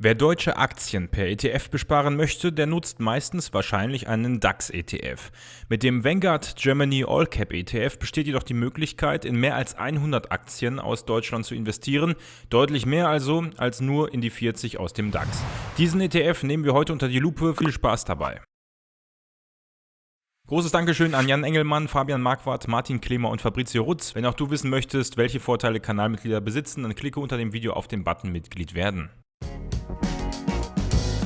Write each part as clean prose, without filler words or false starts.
Wer deutsche Aktien per ETF besparen möchte, der nutzt meistens wahrscheinlich einen DAX-ETF. Mit dem Vanguard Germany All Cap ETF besteht jedoch die Möglichkeit, in mehr als 100 Aktien aus Deutschland zu investieren, deutlich mehr also als nur in die 40 aus dem DAX. Diesen ETF nehmen wir heute unter die Lupe. Viel Spaß dabei! Großes Dankeschön an Jan Engelmann, Fabian Marquardt, Martin Klemer und Fabrizio Rutz. Wenn auch du wissen möchtest, welche Vorteile Kanalmitglieder besitzen, dann klicke unter dem Video auf den Button Mitglied werden.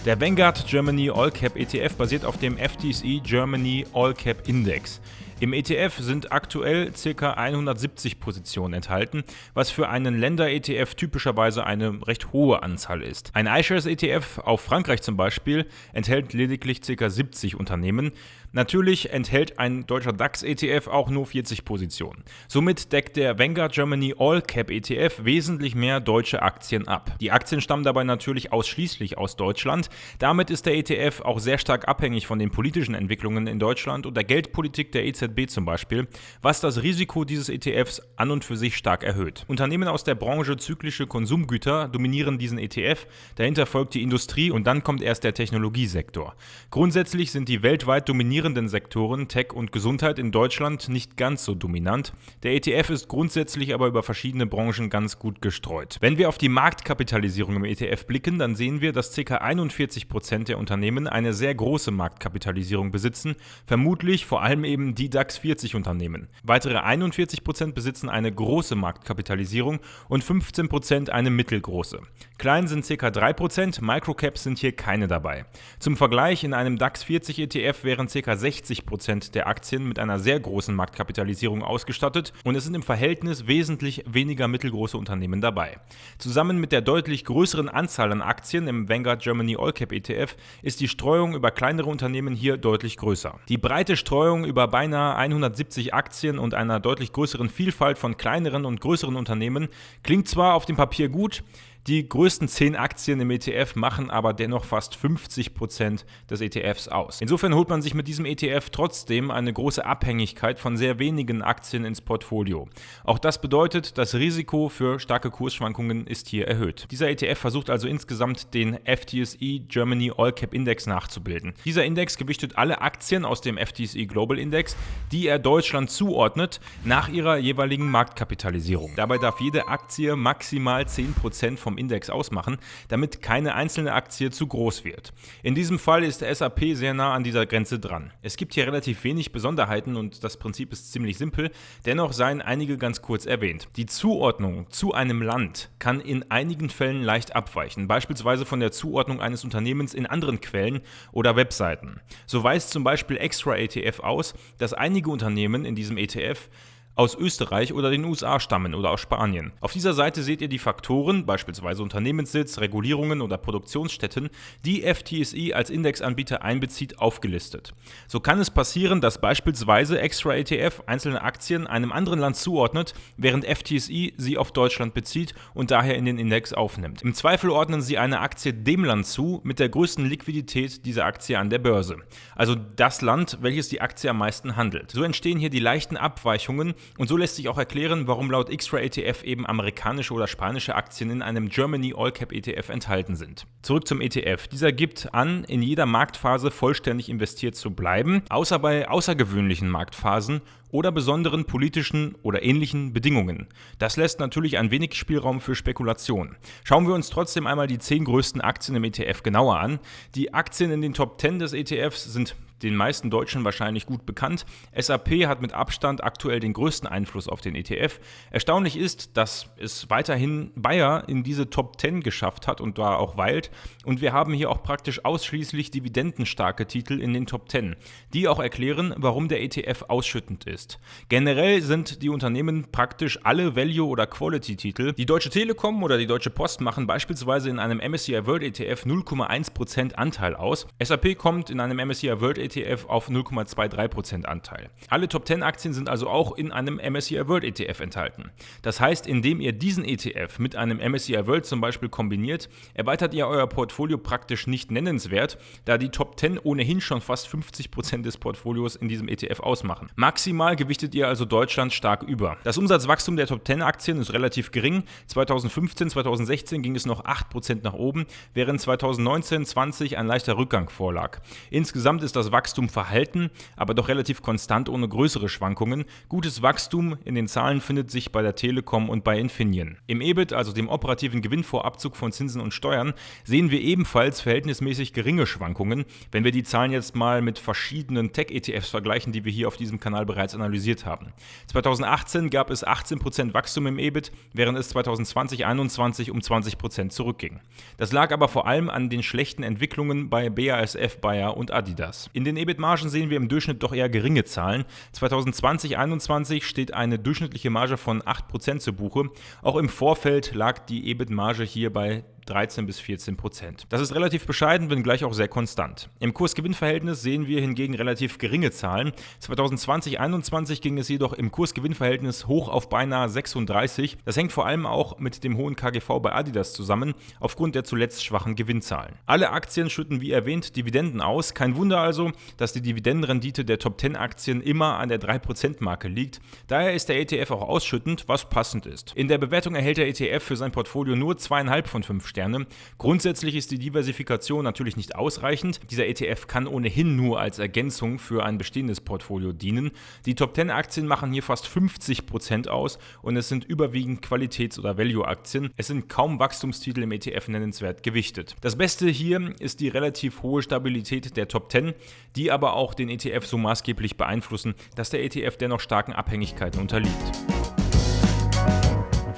Der Vanguard Germany All Cap ETF basiert auf dem FTSE Germany All Cap Index. Im ETF sind aktuell ca. 170 Positionen enthalten, was für einen Länder-ETF typischerweise eine recht hohe Anzahl ist. Ein iShares-ETF auf Frankreich zum Beispiel enthält lediglich ca. 70 Unternehmen. Natürlich enthält ein deutscher DAX-ETF auch nur 40 Positionen. Somit deckt der Vanguard Germany All Cap ETF wesentlich mehr deutsche Aktien ab. Die Aktien stammen dabei natürlich ausschließlich aus Deutschland. Damit ist der ETF auch sehr stark abhängig von den politischen Entwicklungen in Deutschland und der Geldpolitik der EZB zum Beispiel, was das Risiko dieses ETFs an und für sich stark erhöht. Unternehmen aus der Branche zyklische Konsumgüter dominieren diesen ETF, dahinter folgt die Industrie und dann kommt erst der Technologiesektor. Grundsätzlich sind die weltweit dominierenden Sektoren Tech und Gesundheit in Deutschland nicht ganz so dominant. Der ETF ist grundsätzlich aber über verschiedene Branchen ganz gut gestreut. Wenn wir auf die Marktkapitalisierung im ETF blicken, dann sehen wir, dass ca. 41% der Unternehmen eine sehr große Marktkapitalisierung besitzen, vermutlich vor allem eben die DAX 40 Unternehmen. Weitere 41% besitzen eine große Marktkapitalisierung und 15% eine mittelgroße. Klein sind ca. 3%, Microcaps sind hier keine dabei. Zum Vergleich, in einem DAX 40 ETF wären ca. 60% der Aktien mit einer sehr großen Marktkapitalisierung ausgestattet und es sind im Verhältnis wesentlich weniger mittelgroße Unternehmen dabei. Zusammen mit der deutlich größeren Anzahl an Aktien im Vanguard Germany All Cap ETF ist die Streuung über kleinere Unternehmen hier deutlich größer. Die breite Streuung über beinahe 170 Aktien und einer deutlich größeren Vielfalt von kleineren und größeren Unternehmen klingt zwar auf dem Papier gut, die größten 10 Aktien im ETF machen aber dennoch fast 50% des ETFs aus. Insofern holt man sich mit diesem ETF trotzdem eine große Abhängigkeit von sehr wenigen Aktien ins Portfolio. Auch das bedeutet, das Risiko für starke Kursschwankungen ist hier erhöht. Dieser ETF versucht also insgesamt den FTSE Germany All Cap Index nachzubilden. Dieser Index gewichtet alle Aktien aus dem FTSE Global Index, die er Deutschland zuordnet, nach ihrer jeweiligen Marktkapitalisierung. Dabei darf jede Aktie maximal 10% vom Index ausmachen, damit keine einzelne Aktie zu groß wird. In diesem Fall ist der SAP sehr nah an dieser Grenze dran. Es gibt hier relativ wenig Besonderheiten und das Prinzip ist ziemlich simpel, dennoch seien einige ganz kurz erwähnt. Die Zuordnung zu einem Land kann in einigen Fällen leicht abweichen, beispielsweise von der Zuordnung eines Unternehmens in anderen Quellen oder Webseiten. So weist zum Beispiel Extra ETF aus, dass einige Unternehmen in diesem ETF aus Österreich oder den USA stammen oder aus Spanien. Auf dieser Seite seht ihr die Faktoren, beispielsweise Unternehmenssitz, Regulierungen oder Produktionsstätten, die FTSE als Indexanbieter einbezieht, aufgelistet. So kann es passieren, dass beispielsweise Extra ETF einzelne Aktien einem anderen Land zuordnet, während FTSE sie auf Deutschland bezieht und daher in den Index aufnimmt. Im Zweifel ordnen sie eine Aktie dem Land zu, mit der größten Liquidität dieser Aktie an der Börse. Also das Land, welches die Aktie am meisten handelt. So entstehen hier die leichten Abweichungen. Und so lässt sich auch erklären, warum laut Extra ETF eben amerikanische oder spanische Aktien in einem Germany All Cap ETF enthalten sind. Zurück zum ETF. Dieser gibt an, in jeder Marktphase vollständig investiert zu bleiben, außer bei außergewöhnlichen Marktphasen oder besonderen politischen oder ähnlichen Bedingungen. Das lässt natürlich ein wenig Spielraum für Spekulation. Schauen wir uns trotzdem einmal die 10 größten Aktien im ETF genauer an. Die Aktien in den Top 10 des ETFs sind den meisten Deutschen wahrscheinlich gut bekannt. SAP hat mit Abstand aktuell den größten Einfluss auf den ETF. Erstaunlich ist, dass es weiterhin Bayer in diese Top 10 geschafft hat und da auch weilt. Und wir haben hier auch praktisch ausschließlich dividendenstarke Titel in den Top 10, die auch erklären, warum der ETF ausschüttend ist. Generell sind die Unternehmen praktisch alle Value- oder Quality-Titel. Die Deutsche Telekom oder die Deutsche Post machen beispielsweise in einem MSCI World ETF 0,1% Anteil aus. SAP kommt in einem MSCI World ETF ETF auf 0,23% Anteil. Alle Top 10 Aktien sind also auch in einem MSCI World ETF enthalten. Das heißt, indem ihr diesen ETF mit einem MSCI World zum Beispiel kombiniert, erweitert ihr euer Portfolio praktisch nicht nennenswert, da die Top 10 ohnehin schon fast 50% des Portfolios in diesem ETF ausmachen. Maximal gewichtet ihr also Deutschland stark über. Das Umsatzwachstum der Top 10 Aktien ist relativ gering. 2015, 2016 ging es noch 8% nach oben, während 2019, 20 ein leichter Rückgang vorlag. Insgesamt ist das Wachstum verhalten, aber doch relativ konstant ohne größere Schwankungen. Gutes Wachstum in den Zahlen findet sich bei der Telekom und bei Infineon. Im EBIT, also dem operativen Gewinn vor Abzug von Zinsen und Steuern, sehen wir ebenfalls verhältnismäßig geringe Schwankungen, wenn wir die Zahlen jetzt mal mit verschiedenen Tech-ETFs vergleichen, die wir hier auf diesem Kanal bereits analysiert haben. 2018 gab es 18% Wachstum im EBIT, während es 2020-21 um 20% zurückging. Das lag aber vor allem an den schlechten Entwicklungen bei BASF, Bayer und Adidas. In den EBIT-Margen sehen wir im Durchschnitt doch eher geringe Zahlen. 2020-21 steht eine durchschnittliche Marge von 8% zu Buche. Auch im Vorfeld lag die EBIT-Marge hier bei 13-14%. Das ist relativ bescheiden, wenngleich auch sehr konstant. Im Kurs-Gewinn-Verhältnis sehen wir hingegen relativ geringe Zahlen. 2020-21 ging es jedoch im Kurs-Gewinn-Verhältnis hoch auf beinahe 36. Das hängt vor allem auch mit dem hohen KGV bei Adidas zusammen, aufgrund der zuletzt schwachen Gewinnzahlen. Alle Aktien schütten wie erwähnt Dividenden aus. Kein Wunder also, dass die Dividendenrendite der Top 10 Aktien immer an der 3%-Marke liegt. Daher ist der ETF auch ausschüttend, was passend ist. In der Bewertung erhält der ETF für sein Portfolio nur 2,5 von 5 Sterne. Grundsätzlich ist die Diversifikation natürlich nicht ausreichend. Dieser ETF kann ohnehin nur als Ergänzung für ein bestehendes Portfolio dienen. Die Top 10 Aktien machen hier fast 50% aus und es sind überwiegend Qualitäts- oder Value-Aktien. Es sind kaum Wachstumstitel im ETF nennenswert gewichtet. Das Beste hier ist die relativ hohe Stabilität der Top 10, die aber auch den ETF so maßgeblich beeinflussen, dass der ETF dennoch starken Abhängigkeiten unterliegt.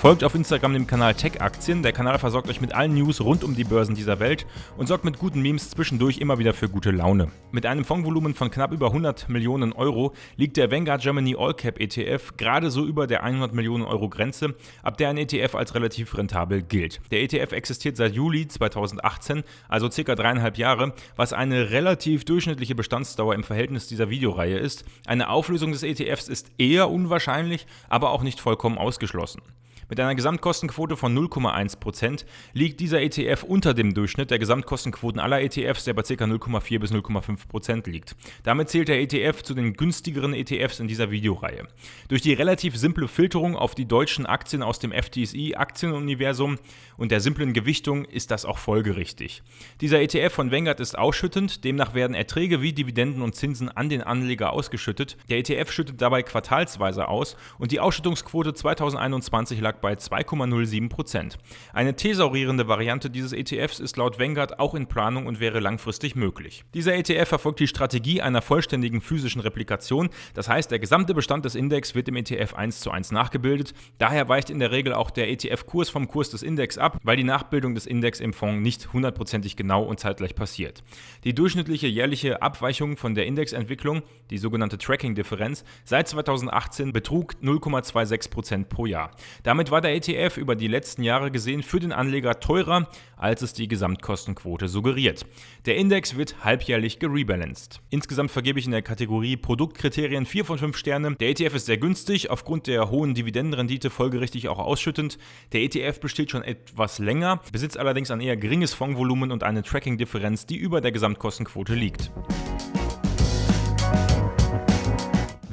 Folgt auf Instagram dem Kanal Tech Aktien. Der Kanal versorgt euch mit allen News rund um die Börsen dieser Welt und sorgt mit guten Memes zwischendurch immer wieder für gute Laune. Mit einem Fondsvolumen von knapp über 100 Millionen Euro liegt der Vanguard Germany All Cap ETF gerade so über der 100 Millionen Euro Grenze, ab der ein ETF als relativ rentabel gilt. Der ETF existiert seit Juli 2018, also ca. 3,5 Jahre, was eine relativ durchschnittliche Bestandsdauer im Verhältnis dieser Videoreihe ist. Eine Auflösung des ETFs ist eher unwahrscheinlich, aber auch nicht vollkommen ausgeschlossen. Mit einer Gesamtkostenquote von 0,1% liegt dieser ETF unter dem Durchschnitt der Gesamtkostenquoten aller ETFs, der bei ca. 0,4 bis 0,5% liegt. Damit zählt der ETF zu den günstigeren ETFs in dieser Videoreihe. Durch die relativ simple Filterung auf die deutschen Aktien aus dem FTSE-Aktienuniversum und der simplen Gewichtung ist das auch folgerichtig. Dieser ETF von Vanguard ist ausschüttend, demnach werden Erträge wie Dividenden und Zinsen an den Anleger ausgeschüttet. Der ETF schüttet dabei quartalsweise aus und die Ausschüttungsquote 2021 lag bei 2,07%. Eine thesaurierende Variante dieses ETFs ist laut Vanguard auch in Planung und wäre langfristig möglich. Dieser ETF verfolgt die Strategie einer vollständigen physischen Replikation, das heißt, der gesamte Bestand des Index wird im ETF 1:1 nachgebildet. Daher weicht in der Regel auch der ETF-Kurs vom Kurs des Index ab, weil die Nachbildung des Index im Fonds nicht hundertprozentig genau und zeitgleich passiert. Die durchschnittliche jährliche Abweichung von der Indexentwicklung, die sogenannte Tracking-Differenz, seit 2018 betrug 0,26% pro Jahr. Damit war der ETF über die letzten Jahre gesehen für den Anleger teurer, als es die Gesamtkostenquote suggeriert. Der Index wird halbjährlich gerebalanced. Insgesamt vergebe ich in der Kategorie Produktkriterien 4 von 5 Sterne. Der ETF ist sehr günstig, aufgrund der hohen Dividendenrendite folgerichtig auch ausschüttend. Der ETF besteht schon etwas länger, besitzt allerdings ein eher geringes Fondsvolumen und eine Tracking-Differenz, die über der Gesamtkostenquote liegt.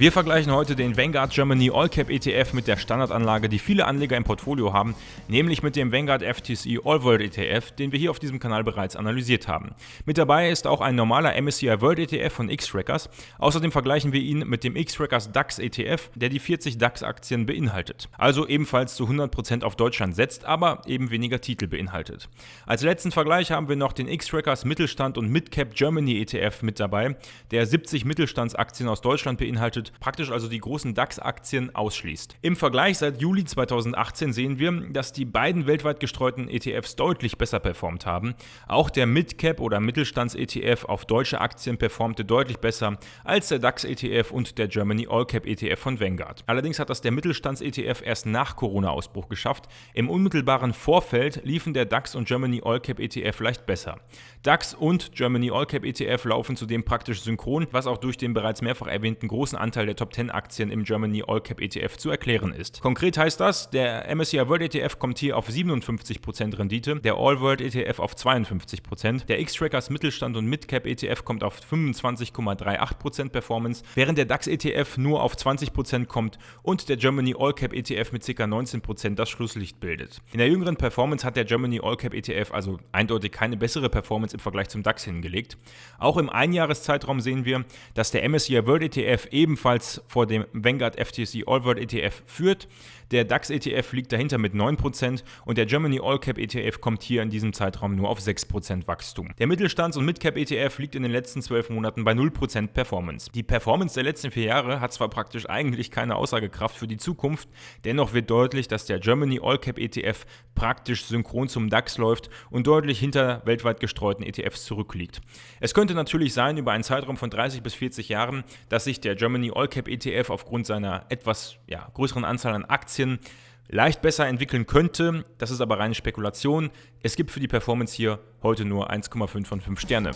Wir vergleichen heute den Vanguard Germany All Cap ETF mit der Standardanlage, die viele Anleger im Portfolio haben, nämlich mit dem Vanguard FTSE All World ETF, den wir hier auf diesem Kanal bereits analysiert haben. Mit dabei ist auch ein normaler MSCI World ETF von Xtrackers. Außerdem vergleichen wir ihn mit dem Xtrackers DAX ETF, der die 40 DAX-Aktien beinhaltet. Also ebenfalls zu 100% auf Deutschland setzt, aber eben weniger Titel beinhaltet. Als letzten Vergleich haben wir noch den Xtrackers Mittelstand und Midcap Germany ETF mit dabei, der 70 Mittelstandsaktien aus Deutschland beinhaltet und praktisch also die großen DAX-Aktien ausschließt. Im Vergleich seit Juli 2018 sehen wir, dass die beiden weltweit gestreuten ETFs deutlich besser performt haben. Auch der Mid-Cap- oder Mittelstands-ETF auf deutsche Aktien performte deutlich besser als der DAX-ETF und der Germany All-Cap-ETF von Vanguard. Allerdings hat das der Mittelstands-ETF erst nach Corona-Ausbruch geschafft. Im unmittelbaren Vorfeld liefen der DAX und Germany All-Cap-ETF leicht besser. DAX und Germany All-Cap-ETF laufen zudem praktisch synchron, was auch durch den bereits mehrfach erwähnten großen Anteil der Top-10-Aktien im Germany All-Cap-ETF zu erklären ist. Konkret heißt das, der MSCI World ETF kommt hier auf 57% Rendite, der All-World ETF auf 52%, der X-Trackers Mittelstand und Mid-Cap ETF kommt auf 25,38% Performance, während der DAX ETF nur auf 20% kommt und der Germany All-Cap ETF mit ca. 19% das Schlusslicht bildet. In der jüngeren Performance hat der Germany All-Cap ETF also eindeutig keine bessere Performance im Vergleich zum DAX hingelegt. Auch im Einjahreszeitraum sehen wir, dass der MSCI World ETF ebenfalls vor dem Vanguard FTSE All World ETF führt. Der DAX ETF liegt dahinter mit 9% und der Germany All Cap ETF kommt hier in diesem Zeitraum nur auf 6% Wachstum. Der Mittelstands- und Midcap ETF liegt in den letzten 12 Monaten bei 0% Performance. Die Performance der letzten 4 Jahre hat zwar praktisch eigentlich keine Aussagekraft für die Zukunft, dennoch wird deutlich, dass der Germany All Cap ETF praktisch synchron zum DAX läuft und deutlich hinter weltweit gestreuten ETFs zurückliegt. Es könnte natürlich sein, über einen Zeitraum von 30 bis 40 Jahren, dass sich der Germany All Cap ETF aufgrund seiner etwas größeren Anzahl an Aktien leicht besser entwickeln könnte. Das ist aber reine Spekulation. Es gibt für die Performance hier heute nur 1,5 von 5 Sterne.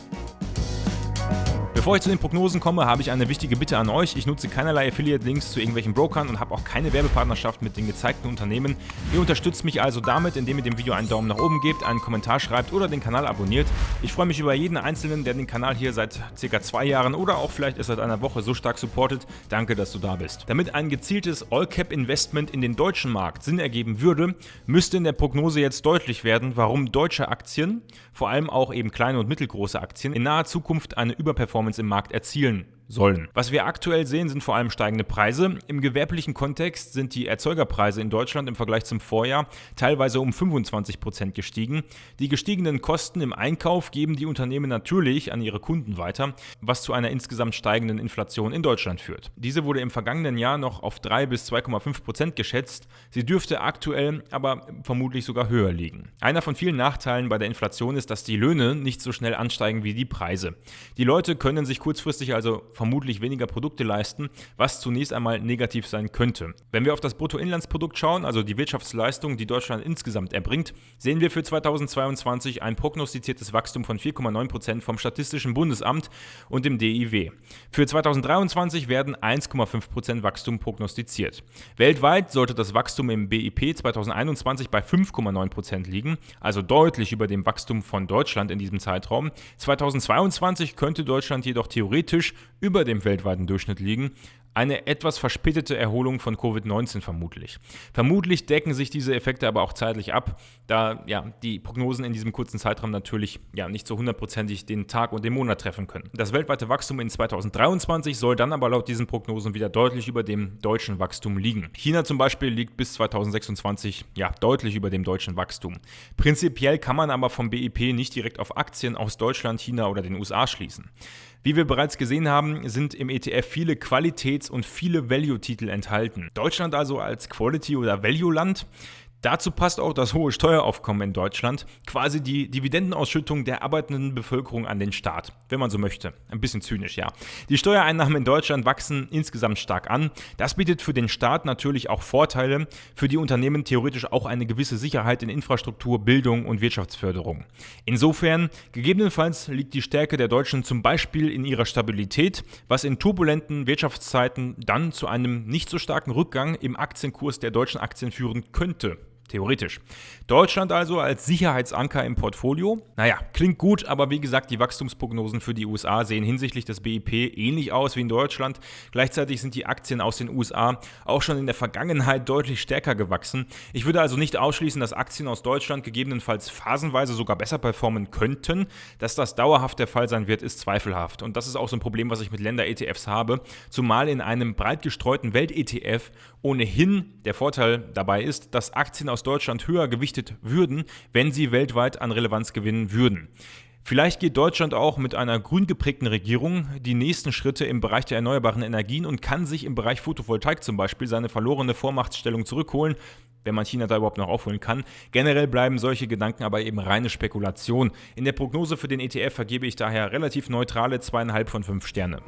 Bevor ich zu den Prognosen komme, habe ich eine wichtige Bitte an euch. Ich nutze keinerlei Affiliate-Links zu irgendwelchen Brokern und habe auch keine Werbepartnerschaft mit den gezeigten Unternehmen. Ihr unterstützt mich also damit, indem ihr dem Video einen Daumen nach oben gebt, einen Kommentar schreibt oder den Kanal abonniert. Ich freue mich über jeden Einzelnen, der den Kanal hier seit ca. 2 Jahren oder auch vielleicht erst seit einer Woche so stark supportet. Danke, dass du da bist. Damit ein gezieltes All-Cap-Investment in den deutschen Markt Sinn ergeben würde, müsste in der Prognose jetzt deutlich werden, warum deutsche Aktien, vor allem auch eben kleine und mittelgroße Aktien, in naher Zukunft eine Überperformance im Markt erzielen sollen. Was wir aktuell sehen, sind vor allem steigende Preise. Im gewerblichen Kontext sind die Erzeugerpreise in Deutschland im Vergleich zum Vorjahr teilweise um 25% gestiegen. Die gestiegenen Kosten im Einkauf geben die Unternehmen natürlich an ihre Kunden weiter, was zu einer insgesamt steigenden Inflation in Deutschland führt. Diese wurde im vergangenen Jahr noch auf 3 bis 2,5% geschätzt. Sie dürfte aktuell aber vermutlich sogar höher liegen. Einer von vielen Nachteilen bei der Inflation ist, dass die Löhne nicht so schnell ansteigen wie die Preise. Die Leute können sich kurzfristig also vermutlich weniger Produkte leisten, was zunächst einmal negativ sein könnte. Wenn wir auf das Bruttoinlandsprodukt schauen, also die Wirtschaftsleistung, die Deutschland insgesamt erbringt, sehen wir für 2022 ein prognostiziertes Wachstum von 4,9% vom Statistischen Bundesamt und dem DIW. Für 2023 werden 1,5% Wachstum prognostiziert. Weltweit sollte das Wachstum im BIP 2021 bei 5,9% liegen, also deutlich über dem Wachstum von Deutschland in diesem Zeitraum. 2022 könnte Deutschland jedoch theoretisch über dem weltweiten Durchschnitt liegen. Eine etwas verspätete Erholung von Covid-19 vermutlich. Vermutlich decken sich diese Effekte aber auch zeitlich ab, da die Prognosen in diesem kurzen Zeitraum natürlich nicht so hundertprozentig den Tag und den Monat treffen können. Das weltweite Wachstum in 2023 soll dann aber laut diesen Prognosen wieder deutlich über dem deutschen Wachstum liegen. China zum Beispiel liegt bis 2026 deutlich über dem deutschen Wachstum. Prinzipiell kann man aber vom BIP nicht direkt auf Aktien aus Deutschland, China oder den USA schließen. Wie wir bereits gesehen haben, sind im ETF viele Qualitäts- und viele Value-Titel enthalten. Deutschland also als Quality- oder Value-Land. Dazu passt auch das hohe Steueraufkommen in Deutschland, quasi die Dividendenausschüttung der arbeitenden Bevölkerung an den Staat, wenn man so möchte. Ein bisschen zynisch, ja. Die Steuereinnahmen in Deutschland wachsen insgesamt stark an. Das bietet für den Staat natürlich auch Vorteile, für die Unternehmen theoretisch auch eine gewisse Sicherheit in Infrastruktur, Bildung und Wirtschaftsförderung. Insofern, gegebenenfalls liegt die Stärke der Deutschen zum Beispiel in ihrer Stabilität, was in turbulenten Wirtschaftszeiten dann zu einem nicht so starken Rückgang im Aktienkurs der deutschen Aktien führen könnte. Theoretisch. Deutschland also als Sicherheitsanker im Portfolio. Klingt gut, aber wie gesagt, die Wachstumsprognosen für die USA sehen hinsichtlich des BIP ähnlich aus wie in Deutschland. Gleichzeitig sind die Aktien aus den USA auch schon in der Vergangenheit deutlich stärker gewachsen. Ich würde also nicht ausschließen, dass Aktien aus Deutschland gegebenenfalls phasenweise sogar besser performen könnten. Dass das dauerhaft der Fall sein wird, ist zweifelhaft. Und das ist auch so ein Problem, was ich mit Länder-ETFs habe. Zumal in einem breit gestreuten Welt-ETF ohnehin der Vorteil dabei ist, dass Aktien aus Deutschland höher gewichtet würden, wenn sie weltweit an Relevanz gewinnen würden. Vielleicht geht Deutschland auch mit einer grün geprägten Regierung die nächsten Schritte im Bereich der erneuerbaren Energien und kann sich im Bereich Photovoltaik zum Beispiel seine verlorene Vormachtstellung zurückholen, wenn man China da überhaupt noch aufholen kann. Generell bleiben solche Gedanken aber eben reine Spekulation. In der Prognose für den ETF vergebe ich daher relativ neutrale 2,5 von 5 Sterne.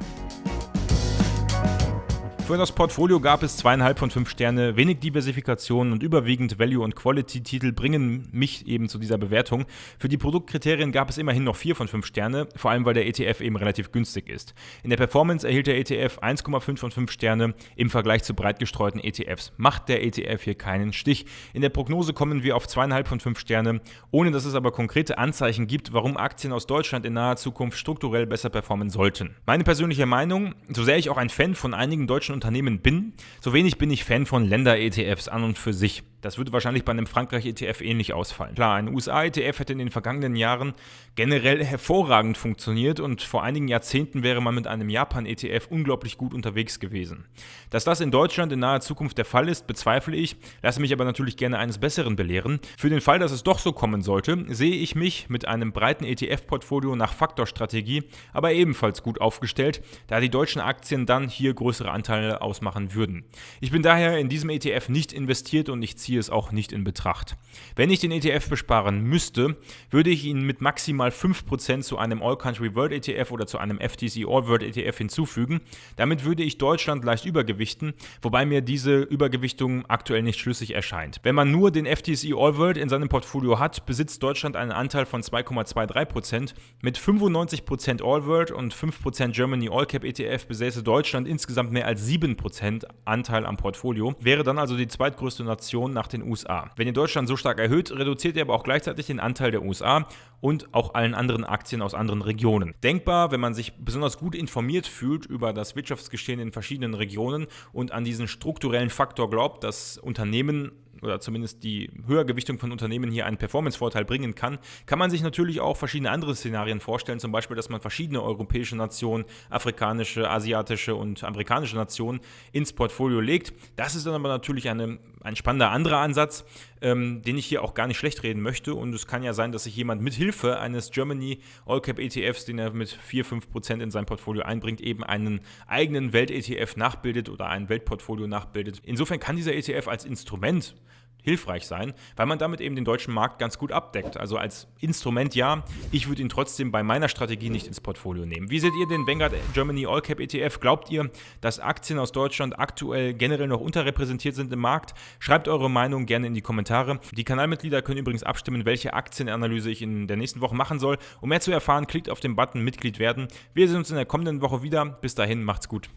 Für das Portfolio gab es 2,5 von 5 Sterne, wenig Diversifikation und überwiegend Value- und Quality-Titel bringen mich eben zu dieser Bewertung. Für die Produktkriterien gab es immerhin noch 4 von 5 Sterne, vor allem weil der ETF eben relativ günstig ist. In der Performance erhielt der ETF 1,5 von 5 Sterne im Vergleich zu breit gestreuten ETFs. Macht der ETF hier keinen Stich. In der Prognose kommen wir auf 2,5 von 5 Sterne, ohne dass es aber konkrete Anzeichen gibt, warum Aktien aus Deutschland in naher Zukunft strukturell besser performen sollten. Meine persönliche Meinung, so sehr ich auch ein Fan von einigen deutschen Unternehmen bin, so wenig bin ich Fan von Länder-ETFs an und für sich. Das würde wahrscheinlich bei einem Frankreich-ETF ähnlich ausfallen. Klar, ein USA-ETF hätte in den vergangenen Jahren generell hervorragend funktioniert und vor einigen Jahrzehnten wäre man mit einem Japan-ETF unglaublich gut unterwegs gewesen. Dass das in Deutschland in naher Zukunft der Fall ist, bezweifle ich, lasse mich aber natürlich gerne eines Besseren belehren. Für den Fall, dass es doch so kommen sollte, sehe ich mich mit einem breiten ETF-Portfolio nach Faktorstrategie aber ebenfalls gut aufgestellt, da die deutschen Aktien dann hier größere Anteile ausmachen würden. Ich bin daher in diesem ETF nicht investiert und ich ziehe es auch nicht in Betracht. Wenn ich den ETF besparen müsste, würde ich ihn mit maximal 5% zu einem All-Country World ETF oder zu einem FTSE All-World ETF hinzufügen. Damit würde ich Deutschland leicht übergewichten, wobei mir diese Übergewichtung aktuell nicht schlüssig erscheint. Wenn man nur den FTSE All-World in seinem Portfolio hat, besitzt Deutschland einen Anteil von 2,23%. Mit 95% All-World und 5% Germany All-Cap ETF besäße Deutschland insgesamt mehr als 7% Anteil am Portfolio, wäre dann also die zweitgrößte Nation nach den USA. Wenn ihr Deutschland so stark erhöht, reduziert ihr aber auch gleichzeitig den Anteil der USA und auch allen anderen Aktien aus anderen Regionen. Denkbar, wenn man sich besonders gut informiert fühlt über das Wirtschaftsgeschehen in verschiedenen Regionen und an diesen strukturellen Faktor glaubt, dass Unternehmen oder zumindest die Höhergewichtung von Unternehmen hier einen Performance-Vorteil bringen kann man sich natürlich auch verschiedene andere Szenarien vorstellen, zum Beispiel, dass man verschiedene europäische Nationen, afrikanische, asiatische und amerikanische Nationen ins Portfolio legt. Das ist dann aber natürlich ein spannender anderer Ansatz, den ich hier auch gar nicht schlecht reden möchte, und es kann ja sein, dass sich jemand mit Hilfe eines Germany All-Cap ETFs, den er mit 4-5% in sein Portfolio einbringt, eben einen eigenen Welt-ETF nachbildet oder ein Weltportfolio nachbildet. Insofern kann dieser ETF als Instrument hilfreich sein, weil man damit eben den deutschen Markt ganz gut abdeckt. Also als Instrument ja, ich würde ihn trotzdem bei meiner Strategie nicht ins Portfolio nehmen. Wie seht ihr den Vanguard Germany All Cap ETF? Glaubt ihr, dass Aktien aus Deutschland aktuell generell noch unterrepräsentiert sind im Markt? Schreibt eure Meinung gerne in die Kommentare. Die Kanalmitglieder können übrigens abstimmen, welche Aktienanalyse ich in der nächsten Woche machen soll. Um mehr zu erfahren, klickt auf den Button Mitglied werden. Wir sehen uns in der kommenden Woche wieder. Bis dahin, macht's gut.